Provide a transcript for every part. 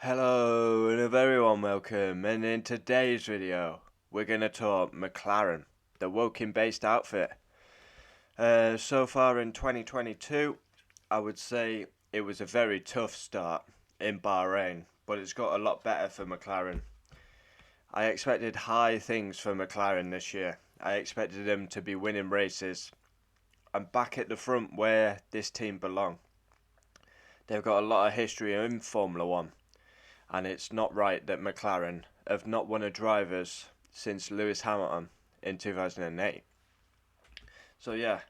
Hello and a very warm welcome, and in today's video we're going to talk McLaren, the Woking based outfit. So far in 2022 I would say it was a very tough start in Bahrain, but it's got a lot better for McLaren. I expected high things for McLaren this year. I expected them to be winning races and back at the front where this team belong. They've got a lot of history in Formula 1, and it's not right that McLaren have not won a drivers since Lewis Hamilton in 2008. So yeah,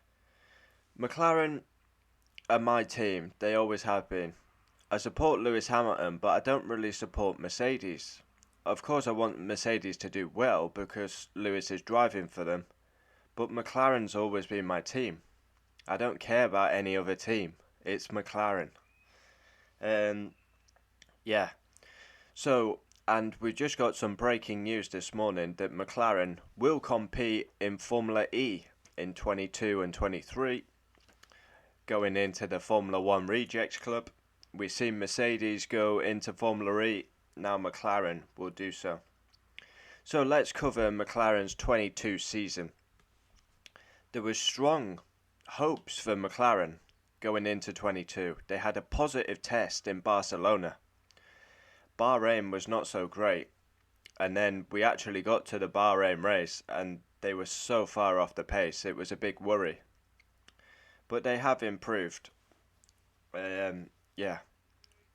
McLaren are my team. They always have been. I support Lewis Hamilton, but I don't really support Mercedes. Of course, I want Mercedes to do well because Lewis is driving for them, but McLaren's always been my team. I don't care about any other team. It's McLaren. Um, yeah, So, and we just got some breaking news this morning that McLaren will compete in Formula E in 22 and 23, going into the Formula 1 Rejects Club. We've seen Mercedes go into Formula E, now McLaren will do so. So let's cover McLaren's 22 season. There was strong hopes for McLaren going into 22. They had a positive test in Barcelona. Bahrain was not so great, and then we actually got to the Bahrain race and they were so far off the pace, it was a big worry. But they have improved. Yeah,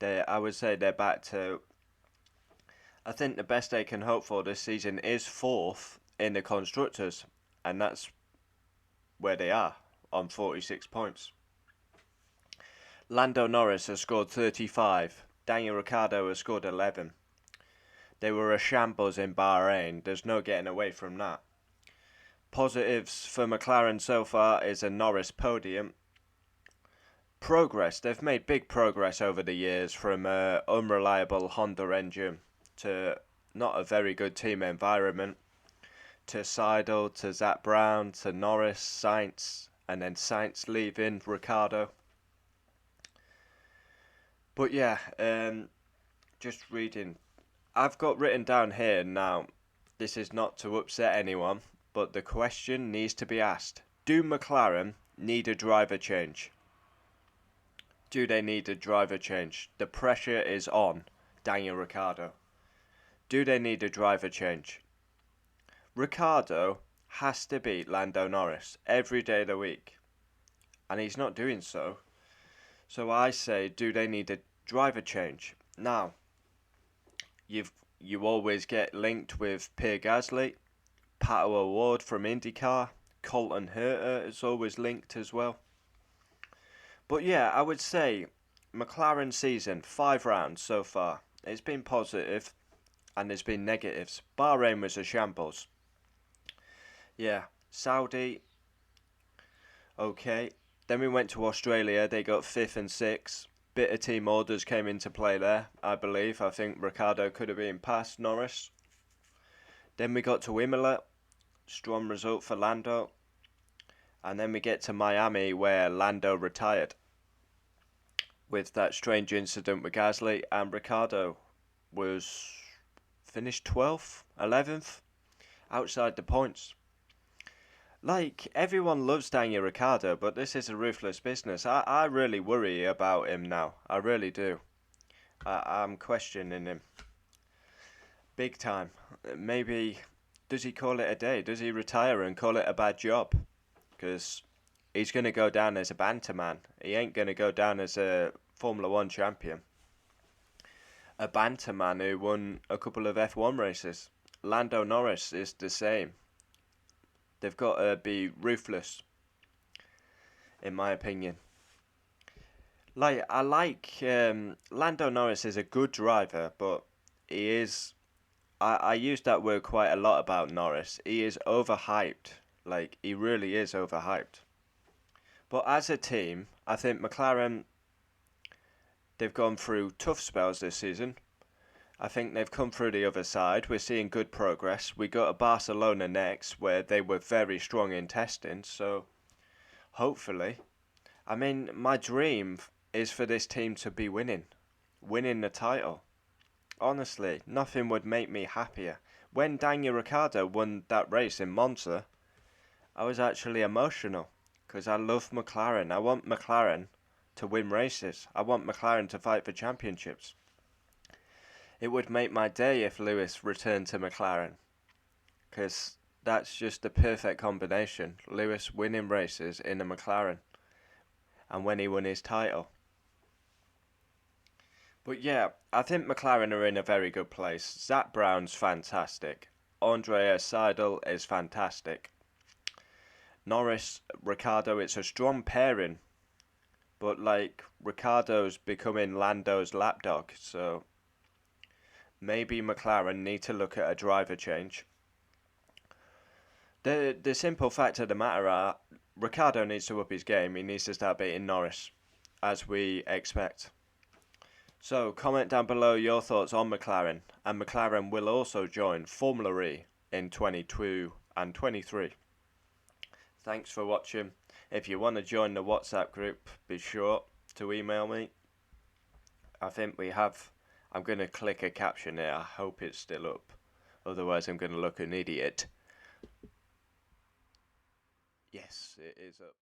I would say they're back to. I think the best they can hope for this season is fourth in the constructors, and that's where they are on 46 points. Lando Norris has scored 35. Daniel Ricciardo has scored 11. They were a shambles in Bahrain. There's no getting away from that. Positives for McLaren so far is a Norris podium. Progress. They've made big progress over the years from an unreliable Honda engine to not a very good team environment to Seidel to Zak Brown to Norris, Sainz, and then Sainz leaving Ricciardo. But yeah, just reading. I've got written down here now, this is not to upset anyone, but the question needs to be asked. Do McLaren need a driver change? Do they need a driver change? The pressure is on Daniel Ricciardo. Do they need a driver change? Ricciardo has to beat Lando Norris every day of the week, and he's not doing so. So I say, do they need a driver change? Now, you always get linked with Pierre Gasly, Pato O'Ward from IndyCar, Colton Herta is always linked as well. But yeah, I would say McLaren season, 5 rounds so far. It's been positive and there's been negatives. Bahrain was a shambles. Yeah, Saudi, okay. Then we went to Australia, they got 5th and 6th. Bit of team orders came into play there, I believe. I think Ricciardo could have been past Norris. Then we got to Imola, strong result for Lando. And then we get to Miami where Lando retired with that strange incident with Gasly, and Ricciardo was finished 12th, 11th, outside the points. Like, everyone loves Daniel Ricciardo, but this is a ruthless business. I really worry about him now. I really do. I'm questioning him. Big time. Maybe, does he call it a day? Does he retire and call it a bad job? Because he's going to go down as a banter man. He ain't going to go down as a Formula 1 champion. A banter man who won a couple of F1 races. Lando Norris is the same. They've got to be ruthless, in my opinion. I like Lando Norris is a good driver, but he is. I use that word quite a lot about Norris. He is overhyped. Like, he really is overhyped. But as a team, I think McLaren, they've gone through tough spells this season. I think they've come through the other side. We're seeing good progress. We got to Barcelona next, where they were very strong in testing. So, hopefully, I mean, my dream is for this team to be winning the title. Honestly, nothing would make me happier. When Daniel Ricciardo won that race in Monza, I was actually emotional because I love McLaren. I want McLaren to win races. I want McLaren to fight for championships. It would make my day if Lewis returned to McLaren because that's just the perfect combination. Lewis winning races in a McLaren and when he won his title. But yeah, I think McLaren are in a very good place. Zach Brown's fantastic. Andrea Seidel is fantastic. Norris, Ricciardo, it's a strong pairing. But like, Ricciardo's becoming Lando's lapdog, so maybe McLaren need to look at a driver change. The simple fact of the matter are, Ricciardo needs to up his game. He needs to start beating Norris, as we expect. So comment down below your thoughts on McLaren, and McLaren will also join Formula E in 22 and 23. Thanks for watching. If you want to join the WhatsApp group, be sure to email me. I think we have. I'm going to click a caption here. I hope it's still up. Otherwise, I'm going to look an idiot. Yes, it is up.